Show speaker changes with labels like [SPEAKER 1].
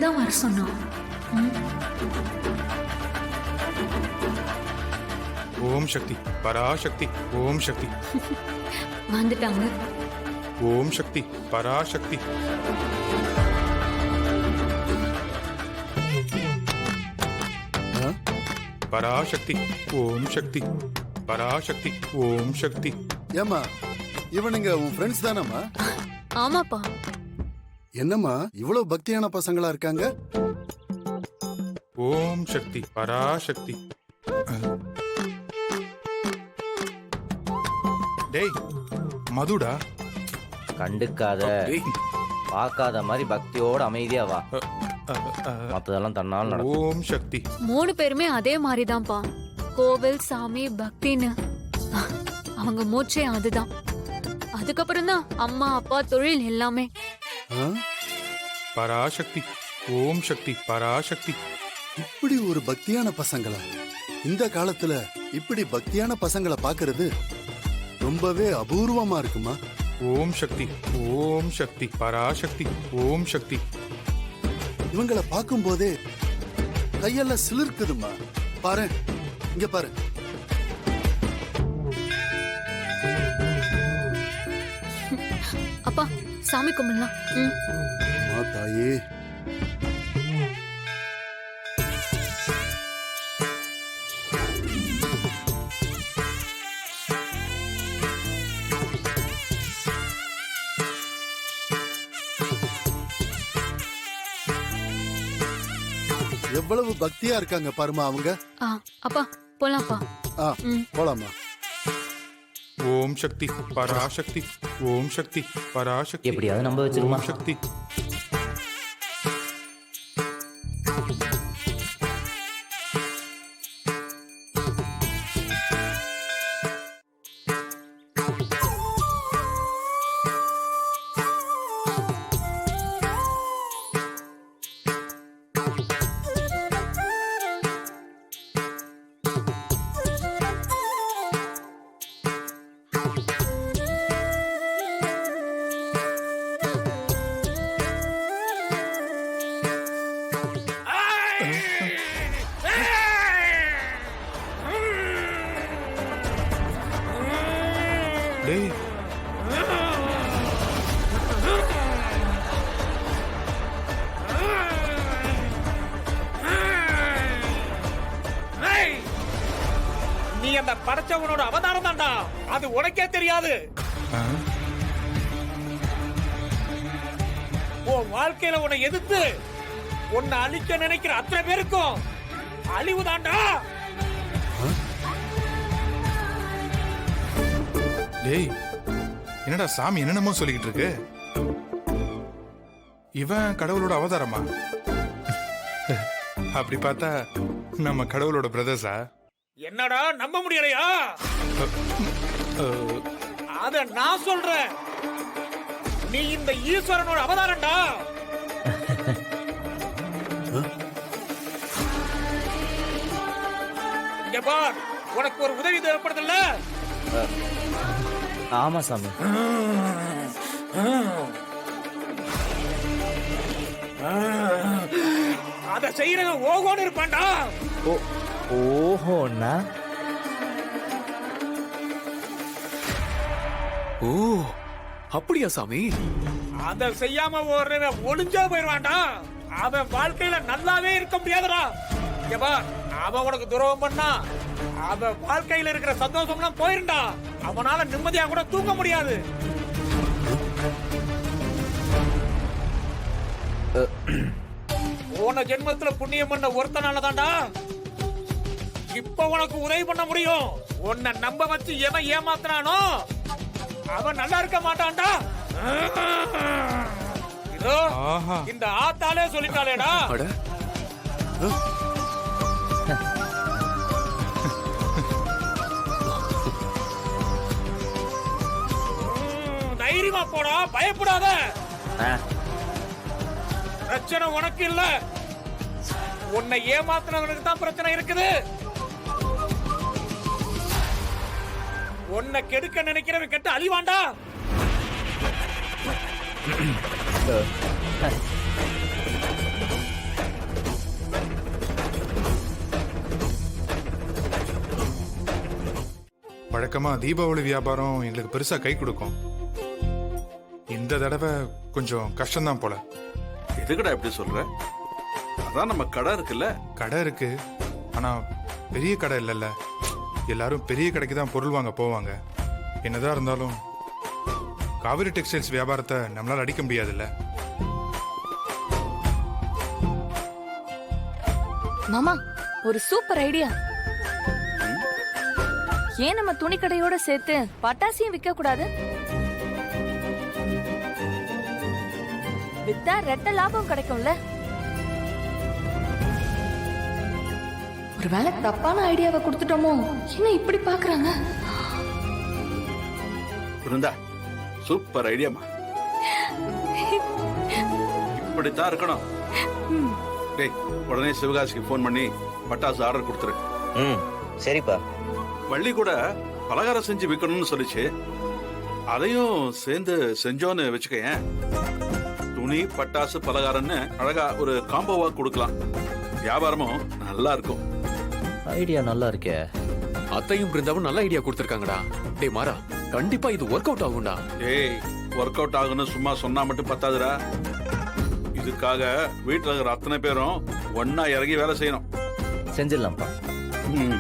[SPEAKER 1] தான் வர சொன்னான். ம்.
[SPEAKER 2] ஓம் சக்தி பராசக்தி. ஓம் சக்தி.
[SPEAKER 1] வந்துட்டாங்க.
[SPEAKER 2] ஓம் சக்தி பராசக்தி. பராசக்தி. ஓம் சக்தி பராசக்தி. ஓம் சக்தி.
[SPEAKER 3] ஏமா இவனுங்க உன் ஃப்ரெண்ட்ஸ் தானம்மா?
[SPEAKER 1] ஆமாப்பா.
[SPEAKER 3] என்னம்மா இவ்வளவு பக்தியான பசங்களா இருக்காங்க?
[SPEAKER 2] ஓம் சக்தி பராசக்தி. டேய் மதுடா.
[SPEAKER 4] கண்டுக்காத,
[SPEAKER 2] டேய்.
[SPEAKER 4] பார்க்காத மாதிரி பக்தியோட அமைதியா வா. மத்ததெல்லாம் தன்னால் நடக்கும்.
[SPEAKER 2] ஓம் சக்தி.
[SPEAKER 1] 3 பேருமே அதே மாதிரிதான்ப்பா. கோவில், சாமி, பக்தின்னு அவங்க மூச்சே அதுதான். அதுக்கப்புறம் தான் அம்மா அப்பா தொழில் எல்லாமே.
[SPEAKER 3] ஆ?
[SPEAKER 2] பராசக்தி. ஓம் சக்தி பராசக்தி.
[SPEAKER 3] இப்படி ஒரு பக்தியான பசங்களா? இந்த காலத்துல இப்படி பக்தியான பசங்களை பாக்குறது ரொம்பவே அபூர்வமா இருக்குமா?
[SPEAKER 2] ஓம் சக்தி. ஓம் சக்தி பராசக்தி. ஓம் சக்தி.
[SPEAKER 3] இவங்களை பார்க்கும் போதே கையெல்லாம் சிலிர்க்குதுமா. பாரு, இங்க பாரு.
[SPEAKER 1] அப்பா சாமி கும்பிடலாம். ம்.
[SPEAKER 3] அம்மா தாயே. எவ்வளவு பக்தியா இருக்காங்க பாருமா அவங்க.
[SPEAKER 1] அப்பா போலாம்ப்பா. ம்.
[SPEAKER 3] போலாமா?
[SPEAKER 2] ஓம் சக்தி பராசக்தி. ஓம் சக்தி பராசக்தி.
[SPEAKER 4] எப்படியாவது நம்ப வச்சிருமா?
[SPEAKER 2] ஓம் சக்தி. டேய்
[SPEAKER 5] நீ அந்த படைச்சவனோட அவதாரம் தான்டா. அது உனக்கே தெரியாது. உன் வாழ்க்கையில உன்னை எதிர்த்து உன்னை அழிக்க நினைக்கிற அத்தனை பேருக்கும் அழிவு தான்டா.
[SPEAKER 2] டேய் என்னடா சாமி என்னென்னமோ சொல்லிக்கிட்டு இருக்கு. இவன் கடவுளோட அவதாரமா? அப்படி பார்த்தா நம்ம கடவுளோட பிரதர்ஸா?
[SPEAKER 5] என்னடா நம்ப முடியலையா? அத நான் சொல்றேன். நீ இந்த ஈஸ்வரனோட அவதாரம்டா. இங்க பார், உனக்கு ஒரு உதவி தேவைப்படுதுல்ல?
[SPEAKER 4] ஆமா சாமி.
[SPEAKER 5] அத செய்யறவன் ஓகோன்னு இருப்பான்டா.
[SPEAKER 4] ஓஹோண்ணா.
[SPEAKER 6] ஓ அப்படியா சாமி?
[SPEAKER 5] அத செய்யாம ஒருவன் ஒளிஞ்சா போயிருவான்டா. அவன் வாழ்க்கையில நல்லாவே இருக்க முடியாதுடா. இங்க பார், அவன் உனக்கு துரோகம் பண்ணா அவன் வாழ்க்கையில இருக்கிற சந்தோஷம்லாம் போயிருண்டா. அவனால நிம்மதியா கூட தூங்க முடியாது. போன ஜென்மத்துல புண்ணியம் பண்ண ஒருத்தனால தான்டா இப்ப உனக்கு உதவி பண்ண முடியும். உன்னை நம்ப வச்சு எவன் ஏமாத்துறானோ அவன் நல்லா இருக்க மாட்டான்டா. இதோ இந்த ஆத்தாலே சொல்லிட்டாளேடா. தைரியமா போடா, பயப்படாத. பிரச்சனை உனக்கு இல்ல, உன்னை ஏமாத்தினவனுக்கு தான் பிரச்சனை இருக்குது. உன்னை கெடுக்க நினைக்கிறவன் கெட்டு அழிவாண்டா.
[SPEAKER 2] வழக்கமா தீபாவளி வியாபாரம் எங்களுக்கு பெருசா கை கொடுக்கும். இந்த தடவை கொஞ்சம் கஷ்டம்தான் போல.
[SPEAKER 7] எதுக்குடா எப்படி சொல்ற? அதான் நம்ம கடை இருக்குல்ல.
[SPEAKER 2] கடை இருக்கு, ஆனா பெரிய கடை இல்லைல்ல. எல்லாரும் பெரிய கடைக்கு தான் பொருள் வாங்க போவாங்க. என்னதான் இருந்தாலும் காவிரி டெக்ஸ்டைல்ஸ் வியாபாரத்தை நம்மளால அடிக்க முடியாதுல்ல.
[SPEAKER 8] மாமா, ஒரு சூப்பர் ஐடியா. ஏன் நம்ம துணி கடையோட சேர்த்து பட்டாசியும் விற்க கூடாது? வித்தா ரெட்ட லாபம் கிடைக்கும்ல. ஒருவேளை தப்பான ஐடியாவை கொடுத்துட்டோமோ? என்ன இப்படி பாக்குறாங்க?
[SPEAKER 7] இருந்தா சூப்பர் ஐடியாமா. இப்படித்தான் இருக்கணும். டேய், உடனே சிவகாசிக்கு போன் பண்ணி பட்டாசு ஆர்டர் கொடுத்துரு.
[SPEAKER 4] ம் சரிப்பா.
[SPEAKER 7] வள்ளி கூட பலகாரம் செஞ்சு விற்கணும்னு சொல்லிச்சு. அதையும் சேர்ந்து செஞ்சோன்னு வச்சுக்கேன். துணி, பட்டாசு, பலகாரம்னு அழகா ஒரு காம்போவா கொடுக்கலாம். வியாபாரமும் நல்லா இருக்கும்.
[SPEAKER 4] ஐடியா நல்லா இருக்கே.
[SPEAKER 6] அத்தையும் பிருந்தாவும் நல்ல ஐடியா கொடுத்திருக்காங்கடா. டேய் மாறா, கண்டிப்பா இது ஒர்க் அவுட் ஆகும்டா.
[SPEAKER 7] ஏய், ஒர்க் அவுட் ஆகுன்னு சும்மா சொன்னா மட்டும் பத்தாதுடா. இதுக்காக வீட்டுல இருக்கிற அத்தனை பேரும் ஒன்னா இறங்கி வேலை செய்யணும்.
[SPEAKER 4] செஞ்சிடலாம்ப்பா.
[SPEAKER 7] ம்.